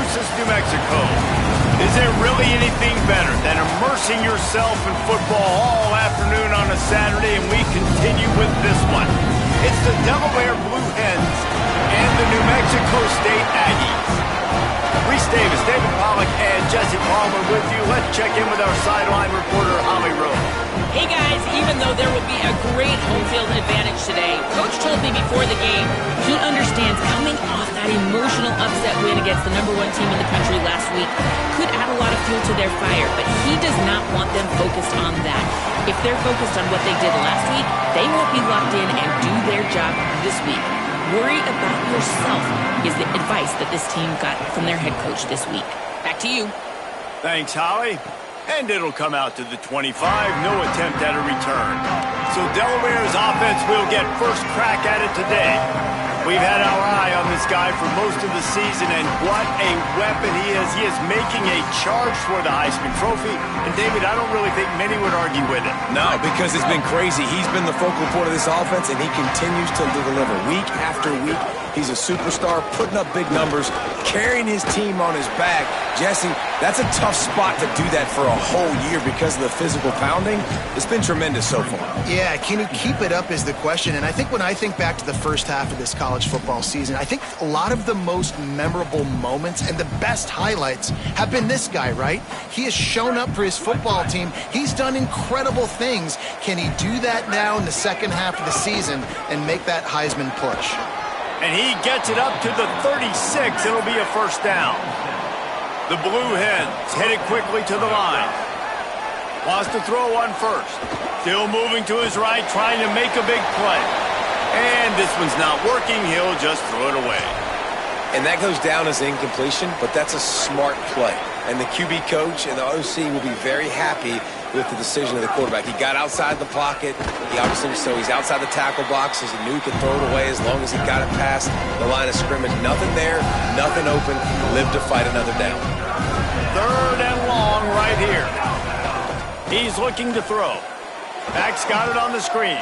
versus New Mexico. Is there really anything better than immersing yourself in football all afternoon on a Saturday? And we continue with this one. It's the Delaware Blue Hens and the New Mexico State Aggies. Reese Davis, David Pollack, and Jesse Palmer with you. Let's check in with our sideline reporter, Holly Rose. Hey guys, even though there will be a great home field advantage today, Coach told me before the game he understands coming off that emotional upset win against the #1 team in the country last week could add a lot of fuel to their fire, but he does not want them focused on that. If they're focused on what they did last week, they won't be locked in and do their job this week. Worry about yourself is the advice that this team got from their head coach this week. Back to you. Thanks, Holly. And it'll come out to the 25, no attempt at a return. So Delaware's offense will get first crack at it today. We've had our eye on this guy for most of the season, and what a weapon he is. He is making a charge for the Heisman Trophy. And, David, I don't really think many would argue with it. No, because it's been crazy. He's been the focal point of this offense, and he continues to deliver week after week. He's a superstar, putting up big numbers, carrying his team on his back. Jesse, that's a tough spot to do that for a whole year because of the physical pounding. It's been tremendous so far. Yeah, can he keep it up is the question. And I think when I think back to the first half of this college football season, I think a lot of the most memorable moments and the best highlights have been this guy, right? He has shown up for his football team. He's done incredible things. Can he do that now in the second half of the season and make that Heisman push? And he gets it up to the 36. It'll be a first down. The Blue Hens headed quickly to the line. Wants to throw one first. Still moving to his right, trying to make a big play. And this one's not working. He'll just throw it away. And that goes down as incompletion, but that's a smart play. And the QB coach and the OC will be very happy with the decision of the quarterback. He got outside the pocket. He's outside the tackle box, as he knew he could throw it away as long as he got it past the line of scrimmage. Nothing there, nothing open. Live to fight another down. Third and long right here. He's looking to throw. Back's got it on the screen.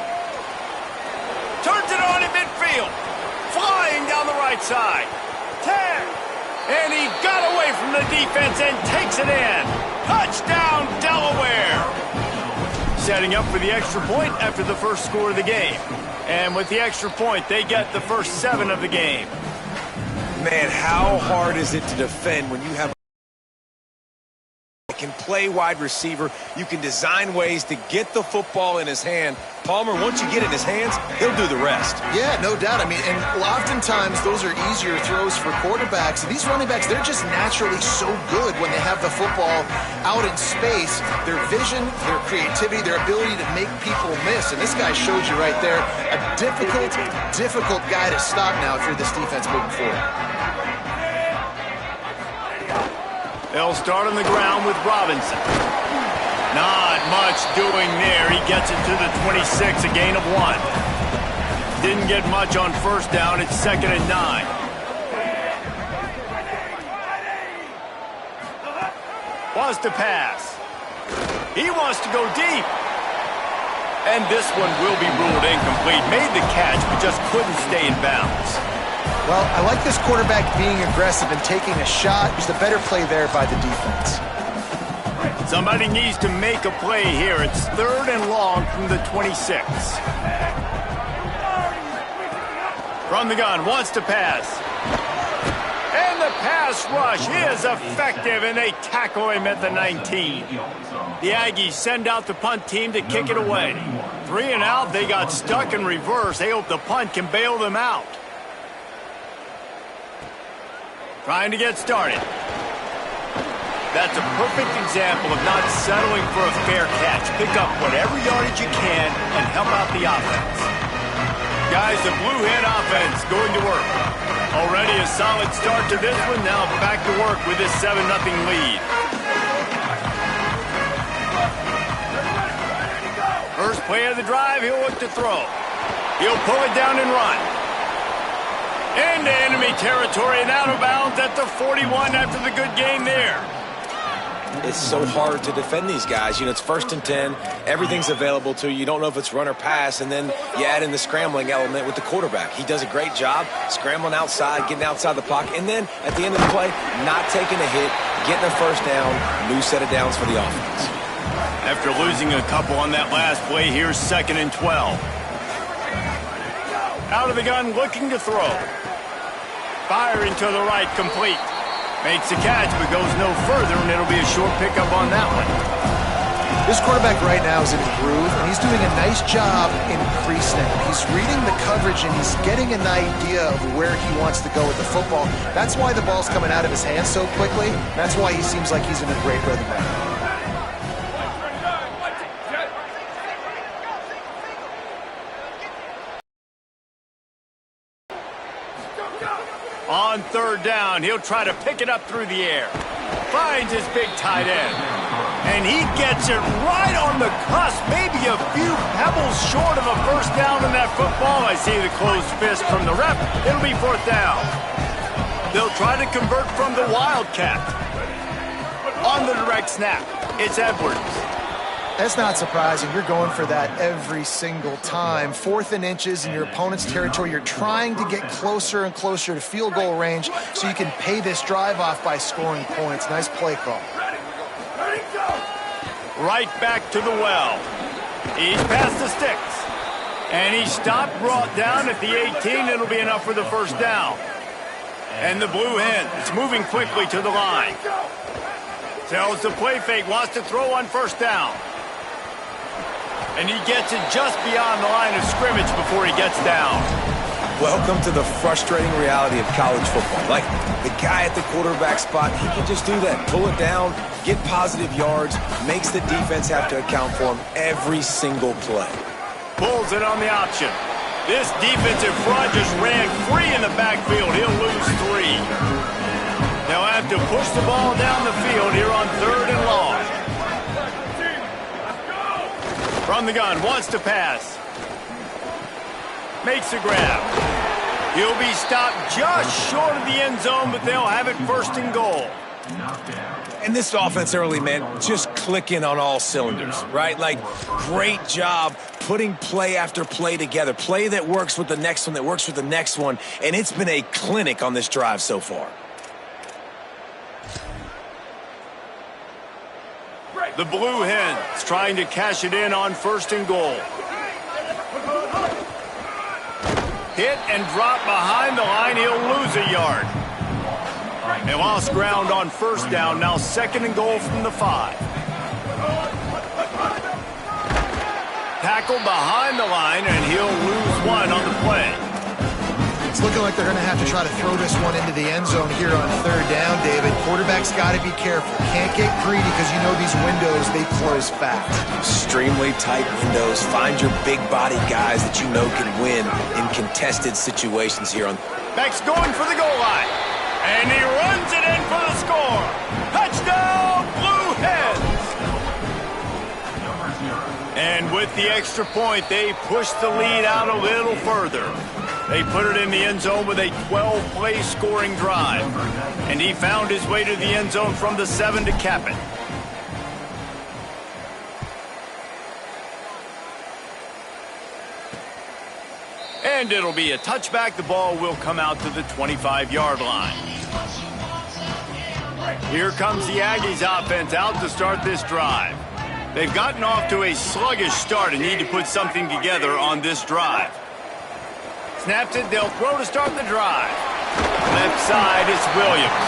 Turns it on in midfield. Flying down the right side. 10. And he got away from the defense and takes it in. Touchdown, Delaware. Setting up for the extra point after the first score of the game. And with the extra point, they get the first 7 of the game. Man, how hard is it to defend when you have can play wide receiver? You can design ways to get the football in his hand. Palmer, once you get it in his hands, he'll do the rest. Yeah, no doubt. I mean, and oftentimes those are easier throws for quarterbacks. These running backs, they're just naturally so good when they have the football out in space. Their vision, their creativity, their ability to make people miss. And this guy showed you right there, a difficult guy to stop now if you're this defense moving forward. They'll start on the ground with Robinson. Not much doing there. He gets it to the 26, a gain of 1. Didn't get much on first down. It's 2nd and 9. Wants to pass. He wants to go deep. And this one will be ruled incomplete. Made the catch, but just couldn't stay in bounds. Well, I like this quarterback being aggressive and taking a shot. Just a better play there by the defense. Somebody needs to make a play here. It's 3rd and long from the 26. From the gun, wants to pass. And the pass rush is effective, and they tackle him at the 19. The Aggies send out the punt team to kick it away. 3 and out, they got stuck in reverse. They hope the punt can bail them out. Trying to get started. That's a perfect example of not settling for a fair catch. Pick up whatever yardage you can and help out the offense. Guys, the Blue Hen offense going to work. Already a solid start to this one. Now back to work with this 7-0 lead. First play of the drive, he'll look to throw. He'll pull it down and run. Into enemy territory and out of bounds at the 41 after the good game there. It's so hard to defend these guys. You know, it's 1st and 10. Everything's available to you. You don't know if it's run or pass, and then you add in the scrambling element with the quarterback. He does a great job scrambling outside, getting outside the pocket, and then at the end of the play, not taking a hit, getting a first down, new set of downs for the offense. After losing a couple on that last play, here's 2nd and 12. Out of the gun, looking to throw. Firing to the right, complete. Makes the catch, but goes no further, and it'll be a short pickup on that one. This quarterback right now is in a groove, and he's doing a nice job in pre-snap. He's reading the coverage, and he's getting an idea of where he wants to go with the football. That's why the ball's coming out of his hands so quickly. That's why he seems like he's in a great rhythm now. On 3rd down, he'll try to pick it up through the air. Finds his big tight end. And he gets it right on the cusp, maybe a few pebbles short of a first down in that football. I see the closed fist from the ref. It'll be 4th down. They'll try to convert from the Wildcat. On the direct snap, it's Edwards. That's not surprising. You're going for that every single time. 4th and inches in your opponent's territory. You're trying to get closer and closer to field goal range so you can pay this drive off by scoring points. Nice play call. Right back to the well. He's past the sticks. And he stopped, brought down at the 18. It'll be enough for the first down. And the Blue Hens moving quickly to the line. Tells the play fake, wants to throw on 1st down. And he gets it just beyond the line of scrimmage before he gets down. Welcome to the frustrating reality of college football. Like, the guy at the quarterback spot, he can just do that. Pull it down, get positive yards, makes the defense have to account for him every single play. Pulls it on the option. This defensive front just ran free in the backfield. He'll lose 3. They'll have to push the ball down the field here on 3rd and long. From the gun, wants to pass. Makes a grab. He'll be stopped just short of the end zone, but they'll have it 1st and goal. And this offense early, man, just clicking on all cylinders, right? Like, great job putting play after play together. Play that works with the next one, that works with the next one. And it's been a clinic on this drive so far. The Blue Hens trying to cash it in on 1st and goal. Hit and drop behind the line. He'll lose a yard. They lost ground on 1st down. Now 2nd and goal from the 5. Tackle behind the line, and he'll lose 1 on the play. It's looking like they're going to have to try to throw this one into the end zone here on 3rd down, David. Quarterback's got to be careful. Can't get greedy because you know these windows, they close fast. Extremely tight windows. Find your big body guys that you know can win in contested situations here on. Beck's going for the goal line. And he runs it in for the score. Touchdown, Blue Hens. And with the extra point, they push the lead out a little further. They put it in the end zone with a 12-play scoring drive. And he found his way to the end zone from the 7 to cap it. And it'll be a touchback. The ball will come out to the 25-yard line. Here comes the Aggies offense out to start this drive. They've gotten off to a sluggish start and need to put something together on this drive. Snaps it, they'll throw to start the drive. Left side, it's Williams.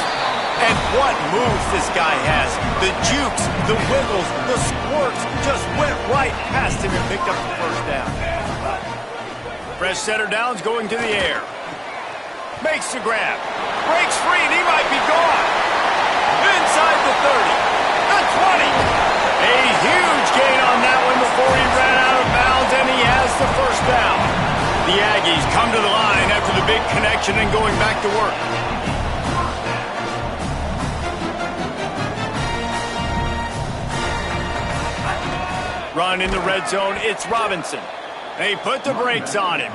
And what moves this guy has. The jukes, the wiggles, the squirts just went right past him and picked up the first down. Fresh setter downs going to the air. Makes the grab. Breaks free and he might be gone. Inside the 30. The 20. A huge gain on that one before he ran out of bounds, and he has the first down. The Aggies come to the line after the big connection and going back to work. Run in the red zone, it's Robinson. They put the brakes on him.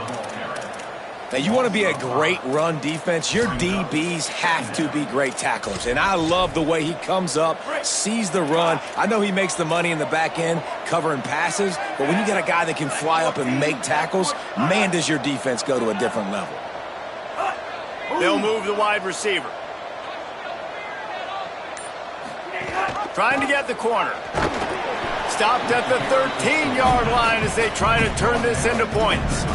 Now, you want to be a great run defense, your DBs have to be great tacklers. And I love the way he comes up, sees the run. I know he makes the money in the back end covering passes, but when you get a guy that can fly up and make tackles, man, does your defense go to a different level. They'll move the wide receiver. Trying to get the corner. Stopped at the 13-yard line as they try to turn this into points.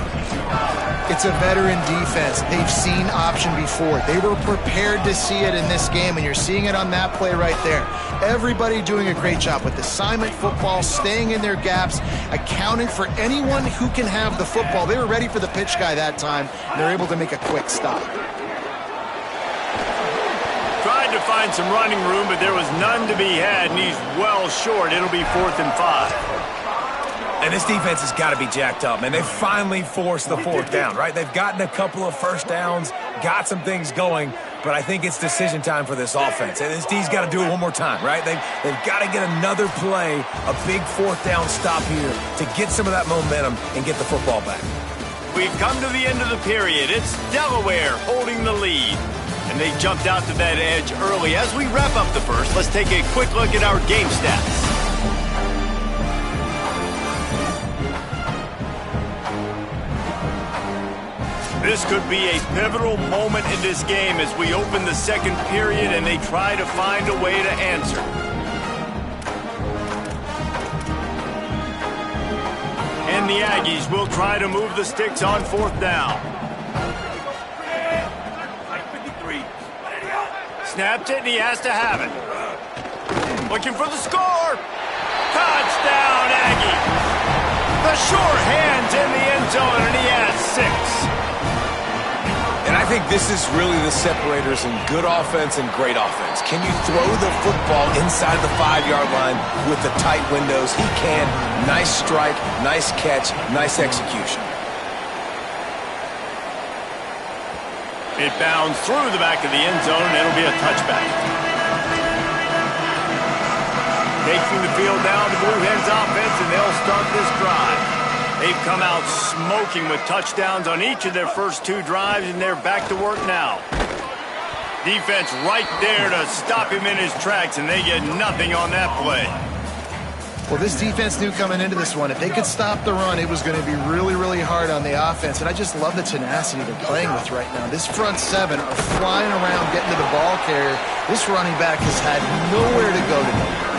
It's a veteran defense. They've seen option before. They were prepared to see it in this game, and you're seeing it on that play right there. Everybody doing a great job with assignment football, staying in their gaps, accounting for anyone who can have the football. They were ready for the pitch guy that time, and they're able to make a quick stop. Tried to find some running room, but there was none to be had, and he's well short. It'll be 4th and 5. And this defense has got to be jacked up, man. They finally forced the 4th down, right? They've gotten a couple of first downs, got some things going, but I think it's decision time for this offense. And this D's got to do it one more time, right? They've got to get another play, a big 4th down stop here to get some of that momentum and get the football back. We've come to the end of the period. It's Delaware holding the lead. And they jumped out to that edge early. As we wrap up the first, let's take a quick look at our game stats. This could be a pivotal moment in this game as we open the second period and they try to find a way to answer. And the Aggies will try to move the sticks on 4th down. Snapped it, and he has to have it. Looking for the score. Touchdown, Aggie. The short hands in the end zone, and he has 6. And I think this is really the separators in good offense and great offense. Can you throw the football inside the 5-yard line with the tight windows? He can. Nice strike, nice catch, nice execution. It bounds through the back of the end zone, and it'll be a touchback. Taking the field down to Blue Hens offense, and they'll start this drive. They've come out smoking with touchdowns on each of their first 2 drives, and they're back to work now. Defense right there to stop him in his tracks, and they get nothing on that play. Well, this defense knew coming into this one, if they could stop the run, it was going to be really, really hard on the offense. And I just love the tenacity they're playing with right now. This front 7 are flying around, getting to the ball carrier. This running back has had nowhere to go today.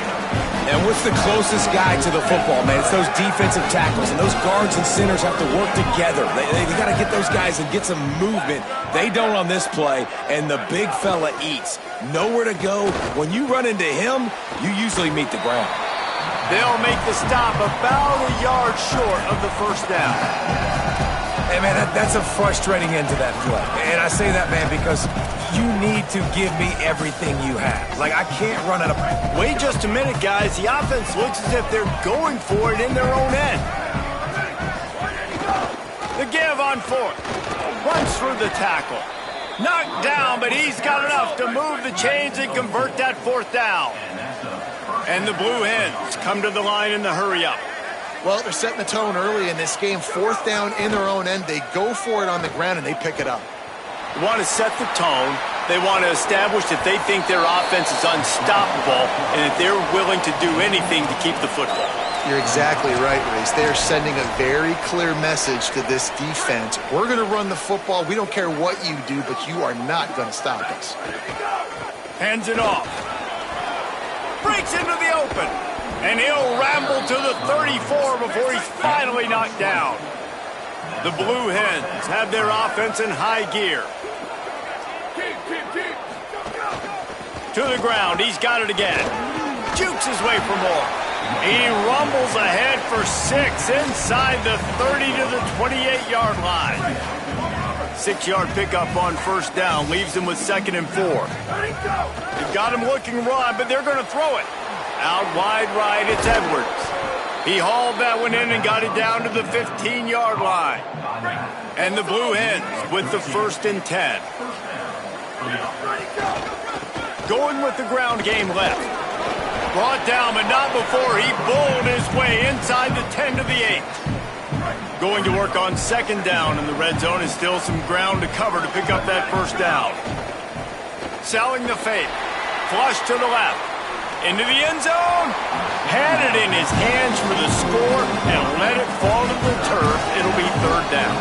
And what's the closest guy to the football, man? It's those defensive tackles, and those guards and centers have to work together. They got to get those guys and get some movement. They don't on this play, and the big fella eats. Nowhere to go. When you run into him, you usually meet the ground. They'll make the stop about a yard short of the first down. Hey, man, that's a frustrating end to that play. And I say that, man, because you need to give me everything you have. Like, I can't run out of... Wait just a minute, guys. The offense looks as if they're going for it in their own end. The give on 4th. Runs through the tackle. Knocked down, but he's got enough to move the chains and convert that 4th down. And the Blue Hens come to the line in the hurry-up. Well, they're setting the tone early in this game. 4th down in their own end. They go for it on the ground, and they pick it up. They want to set the tone. They want to establish that they think their offense is unstoppable and that they're willing to do anything to keep the football. You're exactly right, Reese. They're sending a very clear message to this defense. We're going to run the football. We don't care what you do, but you are not going to stop us. Hands it off. Breaks into the open. And he'll ramble to the 34 before he's finally knocked down. The Blue Hens have their offense in high gear. To the ground. He's got it again. Jukes his way for more. He rumbles ahead for 6 inside the 30 to the 28-yard line. 6-yard pickup on 1st down. Leaves him with 2nd and 4. They've got him looking run, but they're going to throw it. Out wide right, it's Edwards. He hauled that one in and got it down to the 15-yard line. And the Blue Hens with the 1st and 10. Going with the ground game left. Brought down, but not before he bowled his way inside the 10 to the 8. Going to work on second down in the red zone is still some ground to cover to pick up that first down. Selling the fake. Flush to the left. Into the end zone. Had it in his hands for the score and let it fall to the turf. It'll be third down.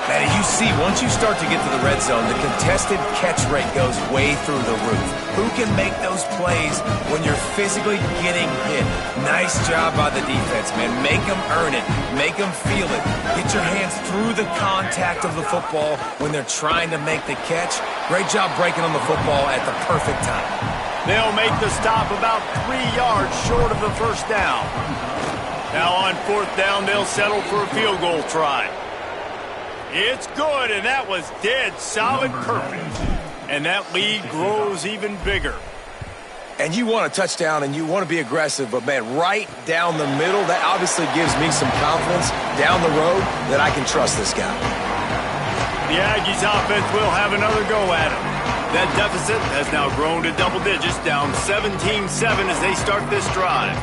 Man, you see, once you start to get to the red zone, the contested catch rate goes way through the roof. Who can make those plays when you're physically getting hit? Nice job by the defense, man. Make them earn it. Make them feel it. Get your hands through the contact of the football when they're trying to make the catch. Great job breaking on the football at the perfect time. They'll make the stop about 3 yards short of the first down. Now on fourth down, they'll settle for a field goal try. It's good, and that was dead solid perfect. And that lead grows even bigger. And you want a touchdown, and you want to be aggressive, but, man, right down the middle, that obviously gives me some confidence down the road that I can trust this guy. The Aggies offense will have another go at it. That deficit has now grown to double digits, down 17-7 as they start this drive.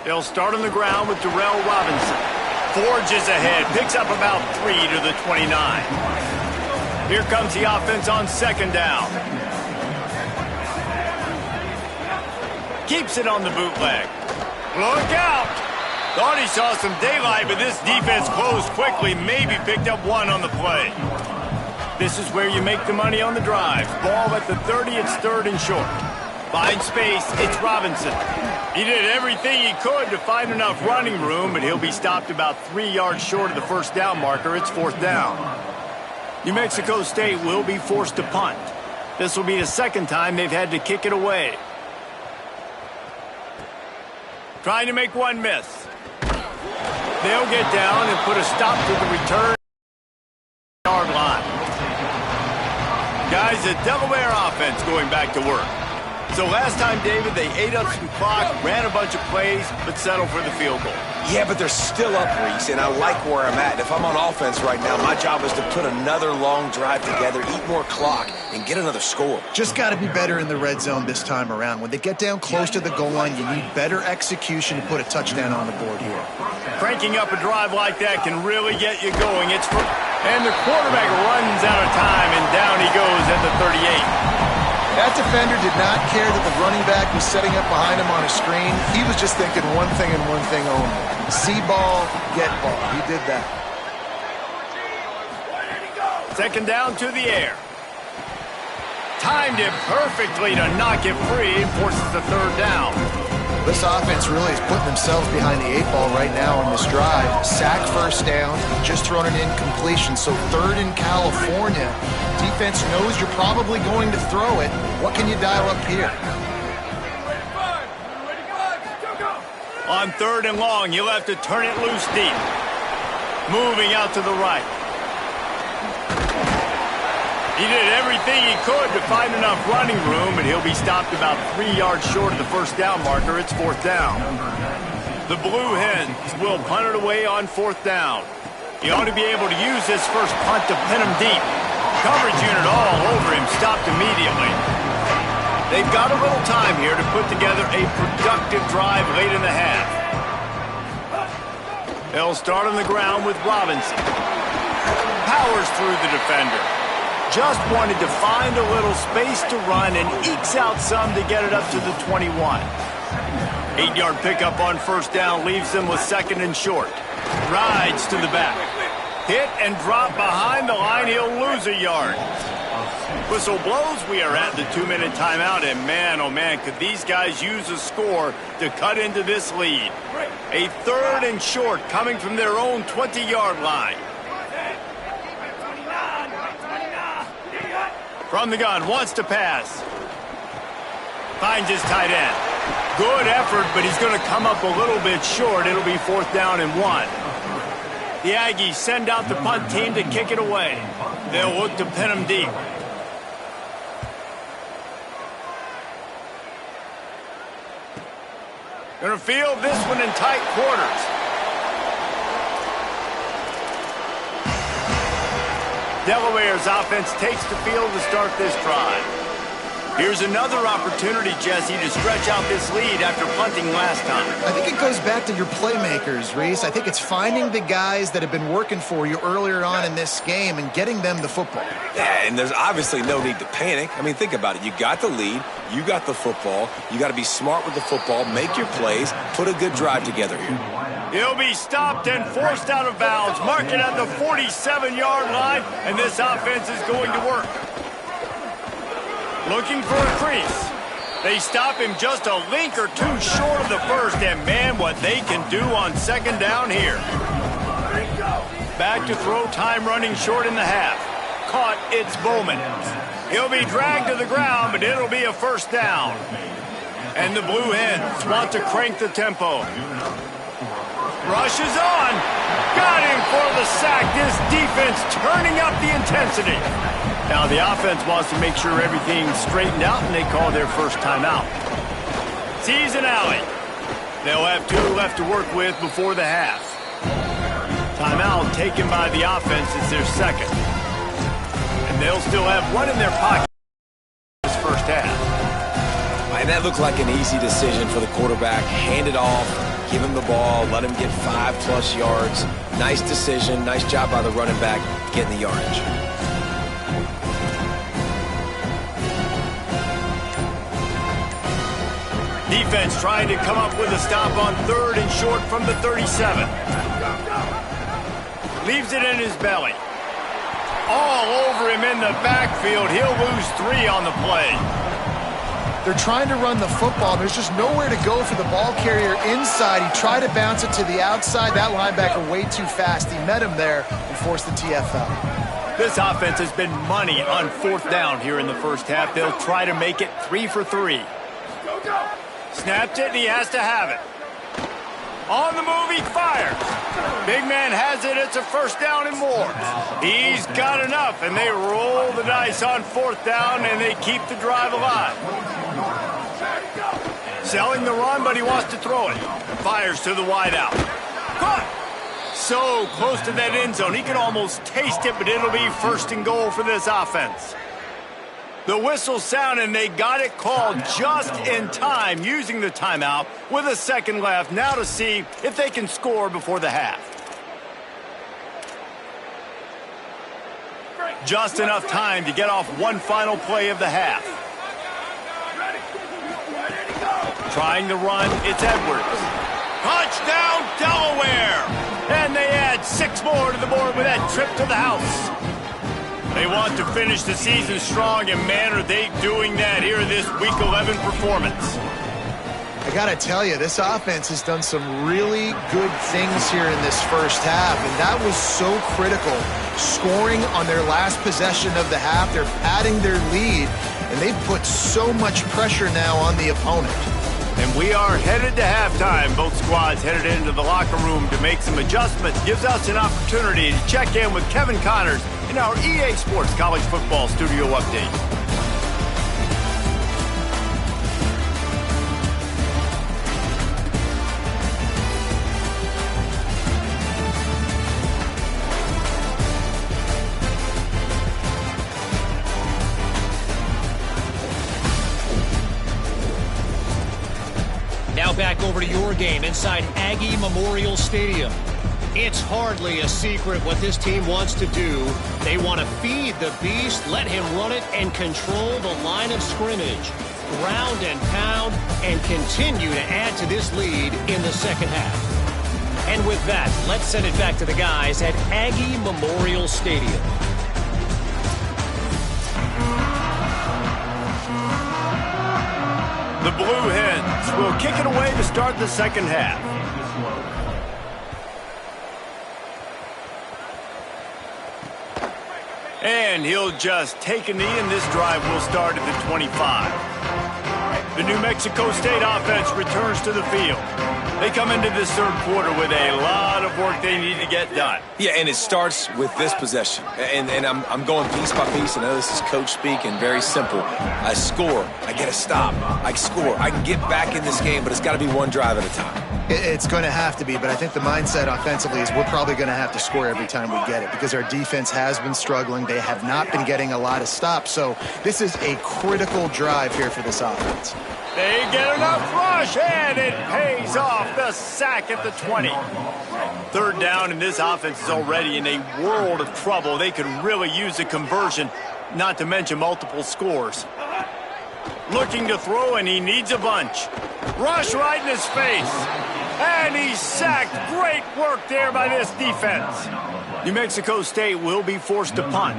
They'll start on the ground with Darrell Robinson. Forges ahead, picks up about 3 to the 29. Here comes the offense on second down. Keeps it on the bootleg. Look out! Thought he saw some daylight, but this defense closed quickly, maybe picked up one on the play. This is where you make the money on the drive. Ball at the 30, it's third and short. Finds space, it's Robinson. He did everything he could to find enough running room, but he'll be stopped about 3 yards short of the first down marker. It's fourth down. New Mexico State will be forced to punt. This will be the second time they've had to kick it away. Trying to make one miss. They'll get down and put a stop to the return yard line. Guys, the Delaware offense going back to work. So last time, David, they ate up some clock, ran a bunch of plays, but settled for the field goal. Yeah, but they're still up, Reese, and I like where I'm at. If I'm on offense right now, my job is to put another long drive together, eat more clock, and get another score. Just got to be better in the red zone this time around. When they get down close to the goal line, you need better execution to put a touchdown on the board here. Cranking up a drive like that can really get you going. And the quarterback runs out of time, and down he goes at the 38. That defender did not care that the running back was setting up behind him on a screen. He was just thinking one thing and one thing only. See ball, get ball. He did that. Second down to the air. Timed it perfectly to knock it free and forces the third down. This offense really is putting themselves behind the 8 ball right now on this drive. Sack first down, just thrown an incompletion. So third in California. Defense knows you're probably going to throw it. What can you dial up here? On third and long, you'll have to turn it loose deep. Moving out to the right. He did everything he could to find enough running room, but he'll be stopped about 3 yards short of the first down marker. It's fourth down. The Blue Hens will punt it away on fourth down. He ought to be able to use this first punt to pin him deep. Coverage unit all over him, stopped immediately. They've got a little time here to put together a productive drive late in the half. They'll start on the ground with Robinson. Powers through the defender. Just wanted to find a little space to run and ekes out some to get it up to the 21. 8-yard pickup on first down leaves them with second and short. Rides to the back. Hit and drop behind the line. He'll lose a yard. Whistle blows. We are at the 2-minute timeout, and man, oh man, could these guys use a score to cut into this lead. A third and short coming from their own 20-yard line. From the gun, wants to pass. Finds his tight end. Good effort, but he's going to come up a little bit short. It'll be fourth down and 1. The Aggies send out the punt team to kick it away. They'll look to pin him deep. Going to field this one in tight quarters. Delaware's offense takes the field to start this drive. Here's another opportunity, Jesse, to stretch out this lead after punting last time. I think it goes back to your playmakers, Reese. I think it's finding the guys that have been working for you earlier on in this game and getting them the football. Yeah, and there's obviously no need to panic. I mean, think about it. You got the lead. You got the football. You got to be smart with the football, make your plays, put a good drive together here. He'll be stopped and forced out of bounds. Mark it at the 47-yard line, and this offense is going to work. Looking for a crease. They stop him just a link or two short of the first, and man, what they can do on second down here. Back to throw, time running short in the half. Caught, it's Bowman. He'll be dragged to the ground, but it'll be a first down. And the Blue Hens want to crank the tempo. Rushes on. Got him for the sack. This defense turning up the intensity. Now the offense wants to make sure everything's straightened out, and they call their first timeout. Sees an alley. They'll have 2 left to work with before the half. Timeout taken by the offense. It's their second. And they'll still have 1 in their pocket this first half. And that looked like an easy decision for the quarterback. Hand it off, give him the ball, let him get 5+ yards. Nice decision, nice job by the running back getting the yardage. Defense trying to come up with a stop on 3rd and short from the 37. Leaves it in his belly. All over him in the backfield. He'll lose 3 on the play. They're trying to run the football. There's just nowhere to go for the ball carrier inside. He tried to bounce it to the outside. That linebacker way too fast. He met him there and forced the TFL. This offense has been money on 4th down here in the first half. They'll try to make it 3 for 3. Snapped it, and he has to have it. On the move, he fires. Big man has it. It's a first down and more. He's got enough, and they roll the dice on 4th down, and they keep the drive alive. Selling the run, but he wants to throw it. Fires to the wideout. Caught. So close to that end zone. He can almost taste it, but it'll be 1st and goal for this offense. The whistle sounded, and they got it called just in time, using the timeout with a second left. Now to see if they can score before the half. Just enough time to get off one final play of the half. Trying to run, it's Edwards. Touchdown, Delaware! And they add 6 more to the board with that trip to the house. They want to finish the season strong, and man, are they doing that here in this Week 11 performance. I got to tell you, this offense has done some really good things here in this first half, and that was so critical. Scoring on their last possession of the half, they're padding their lead, and they've put so much pressure now on the opponent. And we are headed to halftime. Both squads headed into the locker room to make some adjustments. Gives us an opportunity to check in with Kevin Connors in our EA Sports College Football Studio Update. Now back over to your game inside Aggie Memorial Stadium. It's hardly a secret what this team wants to do. They want to feed the beast, let him run it, and control the line of scrimmage. Ground and pound, and continue to add to this lead in the second half. And with that, let's send it back to the guys at Aggie Memorial Stadium. The Blue Hens will kick it away to start the second half. And he'll just take a knee, and this drive will start at the 25. The New Mexico State offense returns to the field. They come into this third quarter with a lot of work they need to get done. Yeah, and it starts with this possession. And I'm going piece by piece. I know this is coach speak and very simple. I score. I get a stop. I score. I can get back in this game, but it's got to be one drive at a time. It's going to have to be, but I think the mindset offensively is we're probably going to have to score every time we get it because our defense has been struggling. They have not been getting a lot of stops, so this is a critical drive here for this offense. They get enough rush, and it pays off. The sack at the 20. Third down, and this offense is already in a world of trouble. They could really use a conversion, not to mention multiple scores. Looking to throw, and he needs a bunch. Rush right in his face. And he's sacked. Great work there by this defense. New Mexico State will be forced to punt.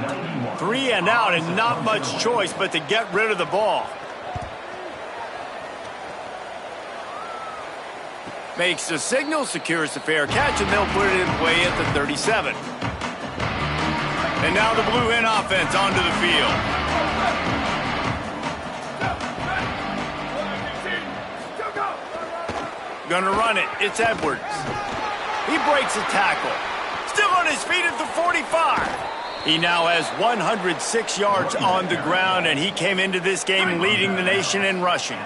3 and out, and not much choice but to get rid of the ball. Makes the signal, secures the fair catch, and they'll put it in play at the 37. And now the Blue Hen offense onto the field. Gonna run it. It's Edwards. He breaks a tackle. Still on his feet at the 45. He now has 106 yards on the ground, and he came into this game leading the nation in rushing.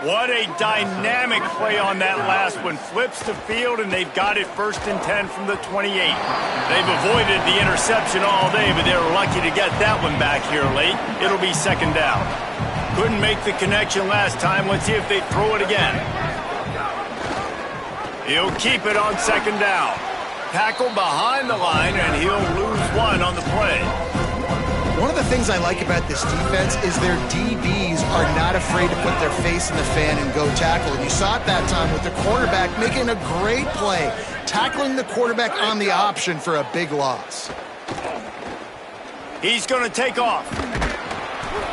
What a dynamic play on that last one. Flips the field, and they've got it 1st and 10 from the 28. They've avoided the interception all day, but they were lucky to get that one back here late. It'll be 2nd down. Couldn't make the connection last time. Let's see if they throw it again. He'll keep it on 2nd down. Tackle behind the line, and he'll lose 1 on the play. One of the things I like about this defense is their DBs are not afraid to put their face in the fan and go tackle. And you saw it that time with the quarterback making a great play, tackling the quarterback on the option for a big loss. He's going to take off.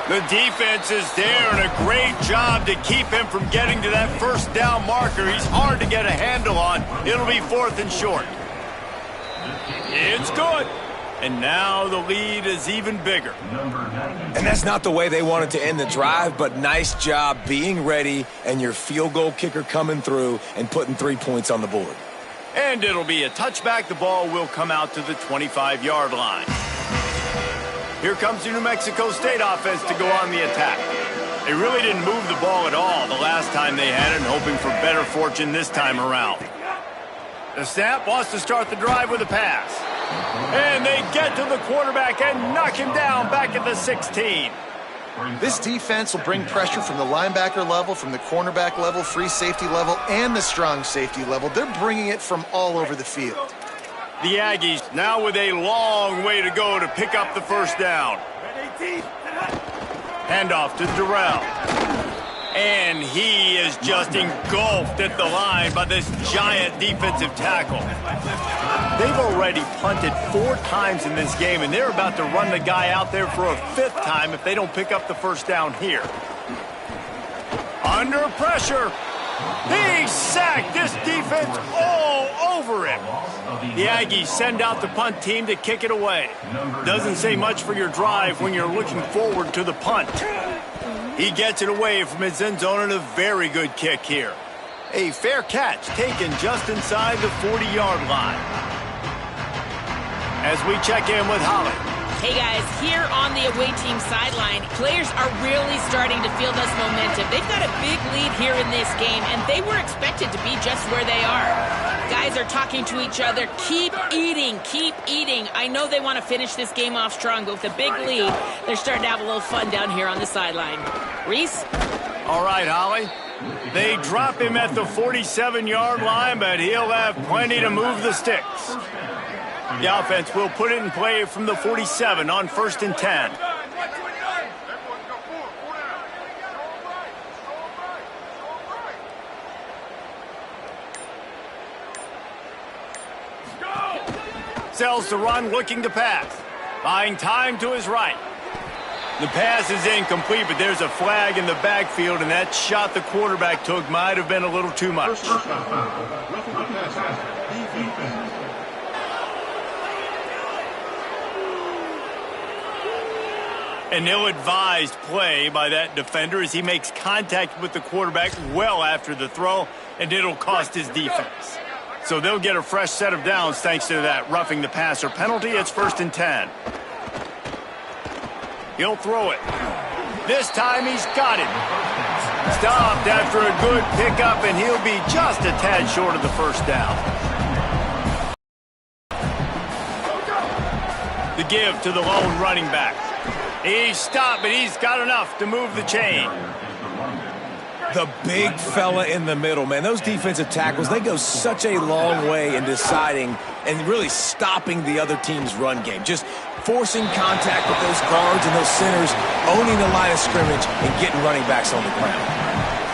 The defense is there, and a great job to keep him from getting to that 1st down marker. He's hard to get a handle on. It'll be 4th and short. It's good. And now the lead is even bigger. And that's not the way they wanted to end the drive, but nice job being ready and your field goal kicker coming through and putting 3 points on the board. And it'll be a touchback. The ball will come out to the 25-yard line. Here comes the New Mexico State offense to go on the attack. They really didn't move the ball at all the last time they had it, and hoping for better fortune this time around. The snap wants to start the drive with a pass. And they get to the quarterback and knock him down back at the 16. This defense will bring pressure from the linebacker level, from the cornerback level, free safety level, and the strong safety level. They're bringing it from all over the field. The Aggies now with a long way to go to pick up the 1st down. Handoff to Durrell. And he is just engulfed at the line by this giant defensive tackle. They've already punted 4 times in this game, and they're about to run the guy out there for a 5th time if they don't pick up the 1st down here. Under pressure. He's sacked. This defense all over him. The Aggies send out the punt team to kick it away. Doesn't say much for your drive when you're looking forward to the punt. He gets it away from his end zone and a very good kick here. A fair catch taken just inside the 40-yard line. As we check in with Holly. Hey guys, here on the away team sideline, players are really starting to feel this momentum. They've got a big lead here in this game, and they were expected to be just where they are. Guys are talking to each other, keep eating, keep eating. I know they want to finish this game off strong, but with a big lead, they're starting to have a little fun down here on the sideline. Reese? All right, Holly. They drop him at the 47-yard line, but he'll have plenty to move the sticks. The offense will put it in play from the 47 on 1st and 10. Sells the run, looking to pass. Buying time to his right. The pass is incomplete, but there's a flag in the backfield, and that shot the quarterback took might have been a little too much. An ill-advised play by that defender as he makes contact with the quarterback well after the throw, and it'll cost his defense. So they'll get a fresh set of downs thanks to that roughing the passer penalty. It's 1st and 10. He'll throw it. This time he's got it. Stopped after a good pickup, and he'll be just a tad short of the first down. The give to the lone running back. He's stopped, but he's got enough to move the chain. The big fella in the middle, man. Those defensive tackles, they go such a long way in deciding and really stopping the other team's run game. Just forcing contact with those guards and those centers, owning the line of scrimmage, and getting running backs on the ground.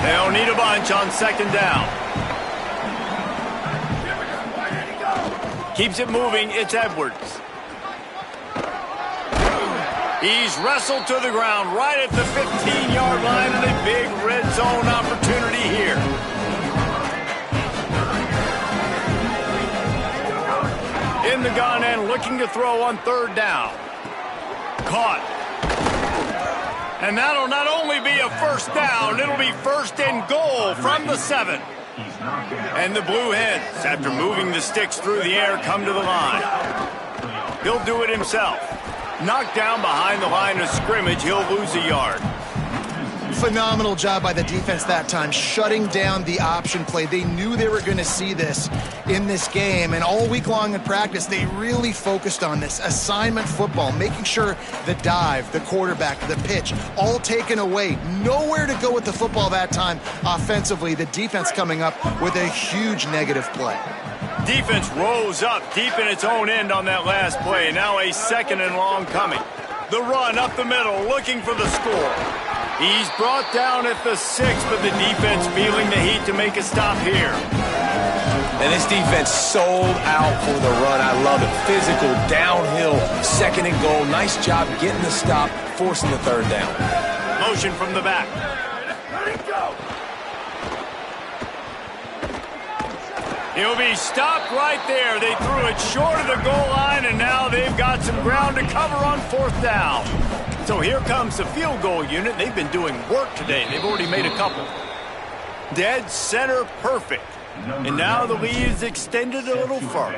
They'll need a bunch on second down. Keeps it moving. It's Edwards. He's wrestled to the ground right at the 15-yard line, and a big red zone opportunity here. In the gun and looking to throw on third down. Caught. And that'll not only be a first down, it'll be first and goal from the 7. And the Blue Hens, after moving the sticks through the air, come to the line. He'll do it himself. Knocked down behind the line of scrimmage, he'll lose a yard. Phenomenal job by the defense that time, shutting down the option play. They knew they were going to see this in this game, and all week long in practice, they really focused on this assignment football, making sure the dive, the quarterback, the pitch, all taken away. Nowhere to go with the football that time offensively. The defense coming up with a huge negative play. Defense rose up deep in its own end on that last play. Now a second and long coming. The run up the middle, looking for the score. He's brought down at the 6, but the defense feeling the heat to make a stop here. And this defense sold out for the run. I love it. Physical, downhill, second and goal. Nice job getting the stop, forcing the third down. Motion from the back. He'll be stopped right there. They threw it short of the goal line, and now they've got some ground to cover on fourth down. So here comes the field goal unit. They've been doing work today. They've already made a couple. Dead center perfect. And now the lead is extended a little further.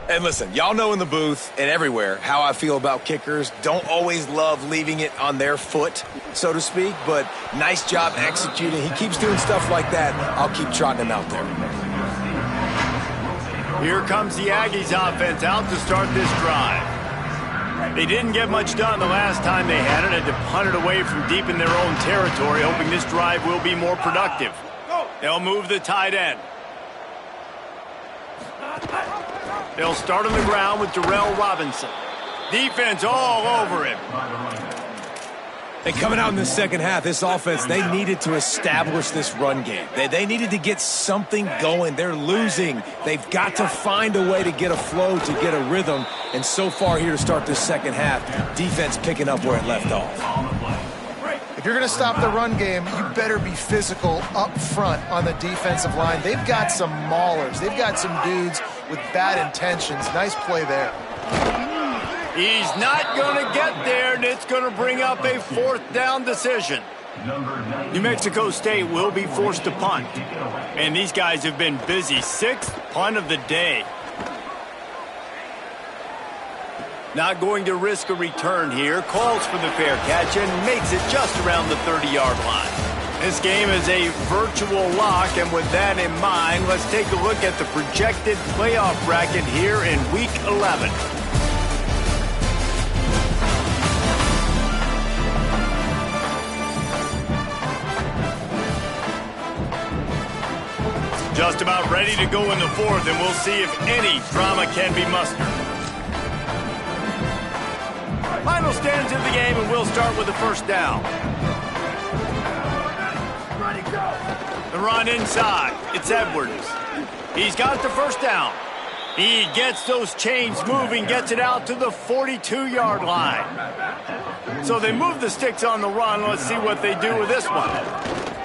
And listen, y'all know in the booth and everywhere how I feel about kickers. Don't always love leaving it on their foot, so to speak, but nice job executing. He keeps doing stuff like that. I'll keep trotting him out there. Here comes the Aggies offense out to start this drive. They didn't get much done the last time they had it. Had to punt it away from deep in their own territory, hoping this drive will be more productive. They'll move the tight end. They'll start on the ground with Darrell Robinson. Defense all over him. And coming out in the second half, this offense, they needed to establish this run game. They needed to get something going. They're losing. They've got to find a way to get a flow, to get a rhythm. And so far here to start this second half, defense picking up where it left off. If you're going to stop the run game, you better be physical up front on the defensive line. They've got some maulers. They've got some dudes with bad intentions. Nice play there. He's not going to get there, and it's going to bring up a fourth down decision. New Mexico State will be forced to punt. And these guys have been busy. 6th punt of the day. Not going to risk a return here. Calls for the fair catch and makes it just around the 30-yard line. This game is a virtual lock, and with that in mind, let's take a look at the projected playoff bracket here in Week 11. Just about ready to go in the fourth, and we'll see if any drama can be mustered. Final stands of the game, and we'll start with the first down. The run inside. It's Edwards. He's got the first down. He gets those chains moving, gets it out to the 42-yard line. So they move the sticks on the run. Let's see what they do with this one.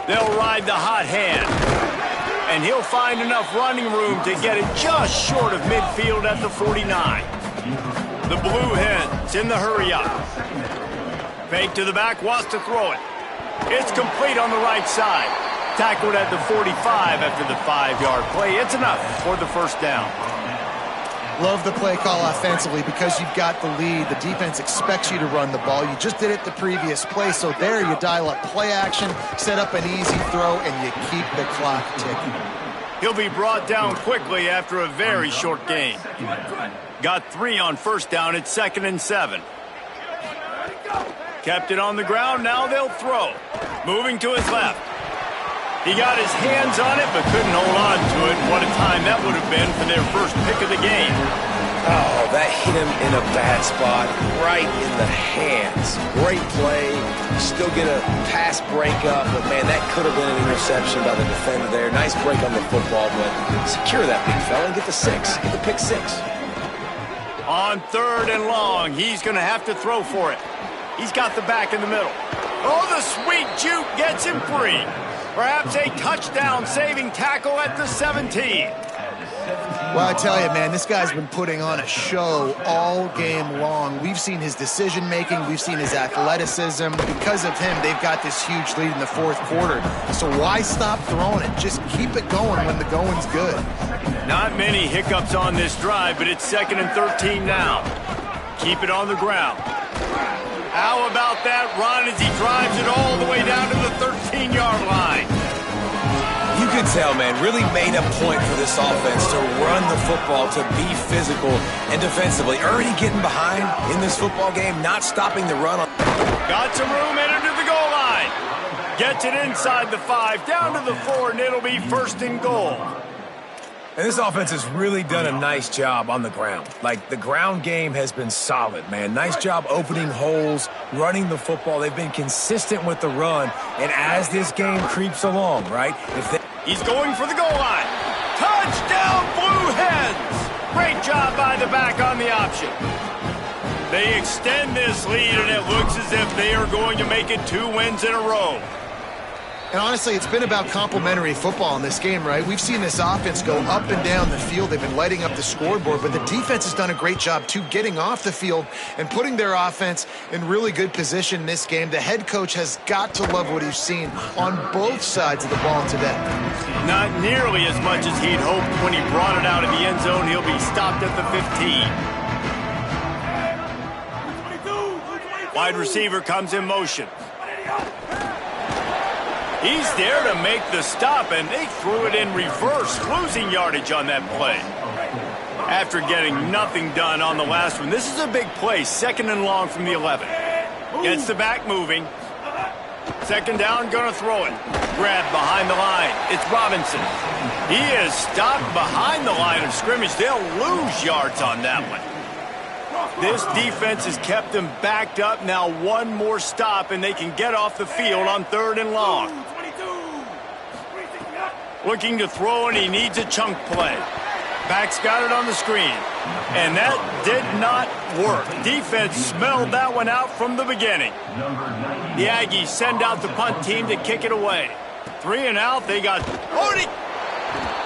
They'll ride the hot hand. And he'll find enough running room to get it just short of midfield at the 49. The Blue Hens in the hurry-up. Fake to the back, wants to throw it. It's complete on the right side. Tackled at the 45 after the 5-yard play. It's enough for the first down. Love the play call offensively because you've got the lead. The defense expects you to run the ball. You just did it the previous play, so there you dial up play action, set up an easy throw, and you keep the clock ticking. He'll be brought down quickly after a very short gain. Got 3 on first down at 2nd and 7. Kept it on the ground, now they'll throw. Moving to his left. He got his hands on it, but couldn't hold on to it. What a time that would have been for their first pick of the game. Oh, that hit him in a bad spot, right in the hands. Great play. Still get a pass breakup, but man, that could have been an interception by the defender there. Nice break on the football, but secure that big fella and get the 6. Get the pick 6. On 3rd and long, he's going to have to throw for it. He's got the back in the middle. Oh, the sweet juke gets him free. Perhaps a touchdown-saving tackle at the 17. Well, I tell you, man, this guy's been putting on a show all game long. We've seen his decision-making. We've seen his athleticism. Because of him, they've got this huge lead in the 4th quarter. So why stop throwing it? Just keep it going when the going's good. Not many hiccups on this drive, but it's 2nd and 13 now. Keep it on the ground. How about that run as he drives it all the way down to the 13-yard line? You can tell, man, really made a point for this offense to run the football, to be physical and defensively. Already getting behind in this football game, not stopping the run. Got some room headed to the goal line. Gets it inside the 5, down to the 4, and it'll be 1st and goal. And this offense has really done a nice job on the ground. Like, the ground game has been solid, man. Nice job opening holes, running the football. They've been consistent with the run. And as this game creeps along, right? He's going for the goal line. Touchdown, Blue Hens! Great job by the back on the option. They extend this lead, and it looks as if they are going to make it 2 wins in a row. And honestly, it's been about complementary football in this game, right? We've seen this offense go up and down the field. They've been lighting up the scoreboard, but the defense has done a great job, too, getting off the field and putting their offense in really good position in this game. The head coach has got to love what he's seen on both sides of the ball today. Not nearly as much as he'd hoped when he brought it out of the end zone. He'll be stopped at the 15. Wide receiver comes in motion. He's there to make the stop, and they threw it in reverse, losing yardage on that play. After getting nothing done on the last one, this is a big play, 2nd and long from the 11. Gets the back moving. 2nd down, gonna throw it. Grabbed behind the line. It's Robinson. He is stopped behind the line of scrimmage. They'll lose yards on that one. This defense has kept them backed up. Now 1 more stop, and they can get off the field on 3rd and long. Looking to throw, and he needs a chunk play. Back's got it on the screen. And that did not work. Defense smelled that one out from the beginning. The Aggies send out the punt team to kick it away. 3 and out, they got 40.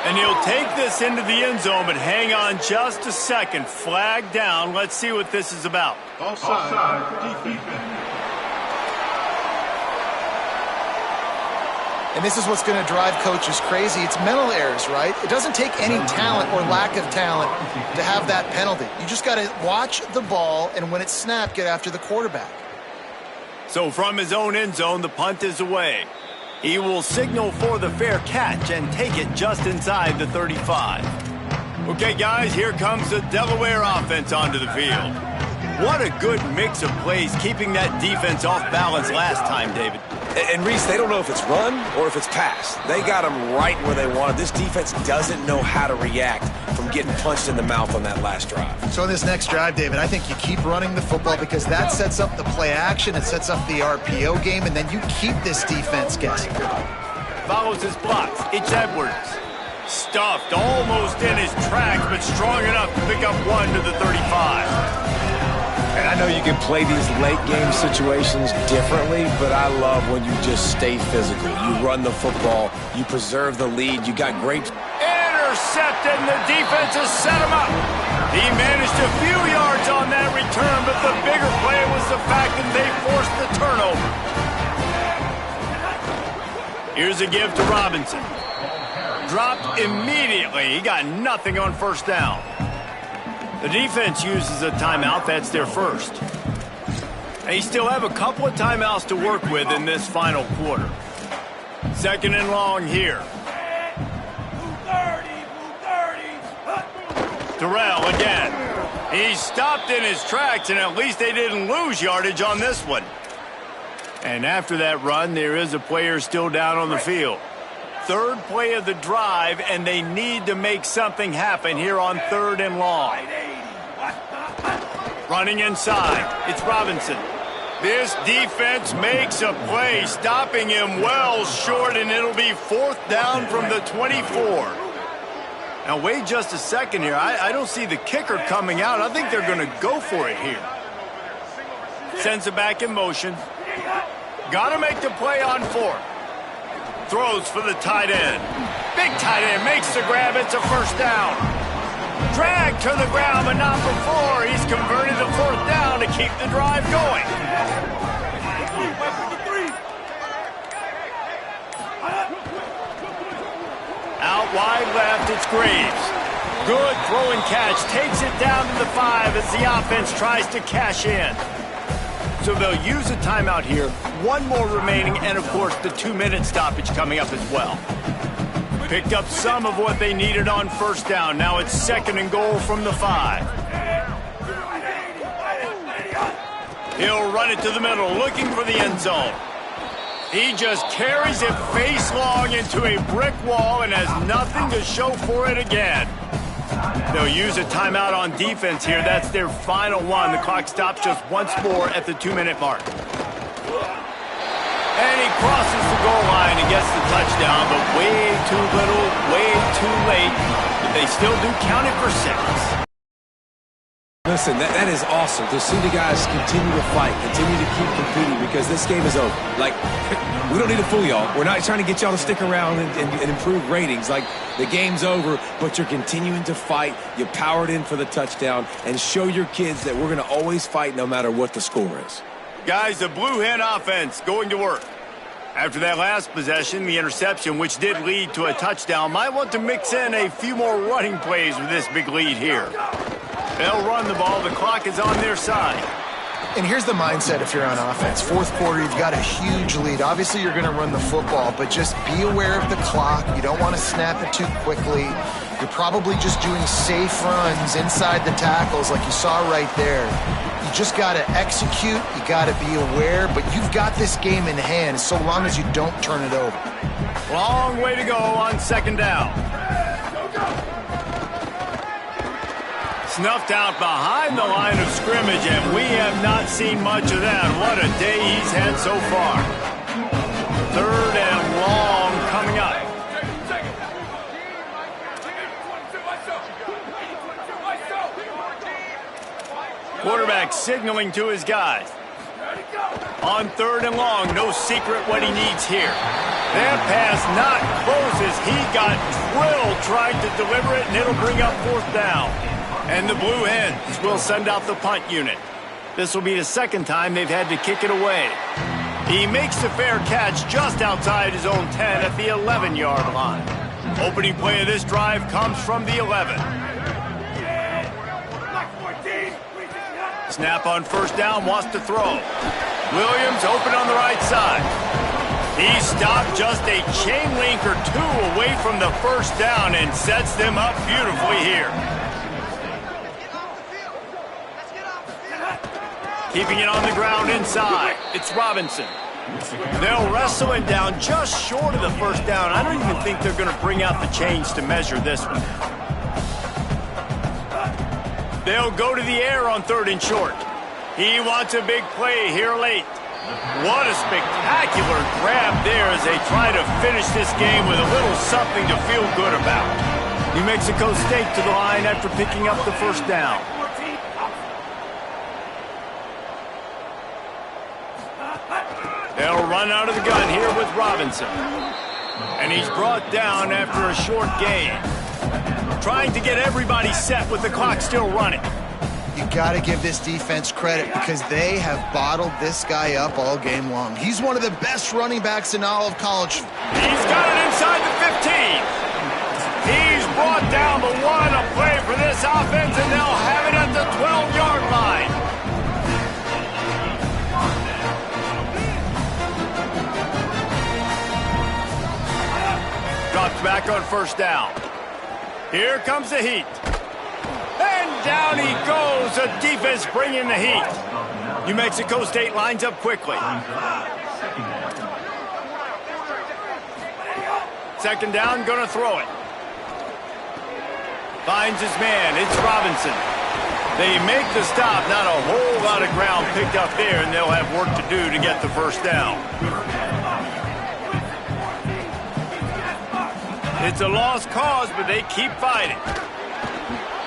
And he'll take this into the end zone, but hang on just a second. Flag down. Let's see what this is about. Offside. Defense. And this is what's going to drive coaches crazy. It's mental errors, right? It doesn't take any talent or lack of talent to have that penalty. You just got to watch the ball, and when it's snapped, get after the quarterback. So from his own end zone, the punt is away. He will signal for the fair catch and take it just inside the 35. Okay, guys, here comes the Delaware offense onto the field. What a good mix of plays, keeping that defense off balance last time, David. And Reese, they don't know if it's run or if it's pass. They got them right where they wanted. This defense doesn't know how to react from getting punched in the mouth on that last drive. So in this next drive, David, I think you keep running the football because that sets up the play action, it sets up the RPO game, and then you keep this defense guessing. Follows his blocks. It's Edwards. Stuffed almost in his tracks, but strong enough to pick up 1 to the 35. And I know you can play these late game situations differently, but I love when you just stay physical. You run the football, you preserve the lead, you got great... Intercepted, and the defense has set him up. He managed a few yards on that return, but the bigger play was the fact that they forced the turnover. Here's a give to Robinson. Dropped immediately. He got nothing on 1st down. The defense uses a timeout. That's their first. They still have a couple of timeouts to work with in this final quarter. Second and long here. Terrell again. He stopped in his tracks, and at least they didn't lose yardage on this one. And after that run, there is a player still down on the field. Third play of the drive, and they need to make something happen here on third and long. Running inside, it's Robinson. This defense makes a play, stopping him well short, and it'll be fourth down from the 24. Now, wait just a second here. I don't see the kicker coming out. I think they're going to go for it here. Sends it back in motion. Got to make the play on fourth. Throws for the tight end. Big tight end makes the grab. It's a first down. Drag to the ground, but not before. He's converted the fourth down to keep the drive going. Out wide left, it's Graves. Good throw and catch. Takes it down to the 5 as the offense tries to cash in. So they'll use a timeout here. One more remaining, and of course the 2-minute stoppage coming up as well. Picked up some of what they needed on first down. Now it's second and goal from the 5. He'll run it to the middle, looking for the end zone. He just carries it face long into a brick wall and has nothing to show for it again. They'll use a timeout on defense here. That's their final one. The clock stops just once more at the 2-minute mark. And he crosses the goal line and gets the touchdown, but way too little, way too late. But they still do count it for 6. Listen, that is awesome to see the guys continue to fight, continue to keep competing, because this game is over. Like, we don't need to fool y'all. We're not trying to get y'all to stick around and improve ratings. Like, the game's over, but you're continuing to fight. You powered in for the touchdown, and show your kids that we're going to always fight no matter what the score is. Guys, the Blue Hen offense going to work. After that last possession, the interception, which did lead to a touchdown, might want to mix in a few more running plays with this big lead here. They'll run the ball. The clock is on their side. And here's the mindset if you're on offense. Fourth quarter, you've got a huge lead. Obviously, you're going to run the football, but just be aware of the clock. You don't want to snap it too quickly. You're probably just doing safe runs inside the tackles like you saw right there. You just got to execute. You got to be aware, but you've got this game in hand so long as you don't turn it over. Long way to go on second down. Snuffed out behind the line of scrimmage, and we have not seen much of that. What a day he's had so far. Third and long coming up. Quarterback signaling to his guys. On third and long, no secret what he needs here. That pass not close as he got drilled trying to deliver it, and it'll bring up fourth down. And the Blue Hens will send out the punt unit. This will be the second time they've had to kick it away. He makes the fair catch just outside his own 10 at the 11-yard line. Opening play of this drive comes from the 11. Snap on first down, wants to throw. Williams open on the right side. He stopped just a chain link or two away from the first down and sets them up beautifully here. Keeping it on the ground inside. It's Robinson. They'll wrestle it down just short of the first down. I don't even think they're going to bring out the chains to measure this one. They'll go to the air on third and short. He wants a big play here late. What a spectacular grab there as they try to finish this game with a little something to feel good about. New Mexico State to the line after picking up the first down. They'll run out of the gun here with Robinson. And he's brought down after a short gain. Trying to get everybody set with the clock still running. You got to give this defense credit because they have bottled this guy up all game long. He's one of the best running backs in all of college. He's got it inside the 15. He's brought down, but what a play for this offense, and they'll have it at the 12-yard line. Drops back on first down. Here comes the heat. And down he goes. The defense bringing the heat. New Mexico State lines up quickly. Second down, gonna throw it. Finds his man. It's Robinson. They make the stop. Not a whole lot of ground picked up there, and they'll have work to do to get the first down. It's a lost cause, but they keep fighting.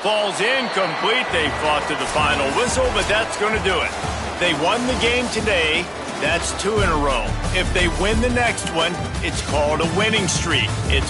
Falls incomplete. They fought to the final whistle, but that's going to do it. They won the game today. That's 2 in a row. If they win the next one, it's called a winning streak. It's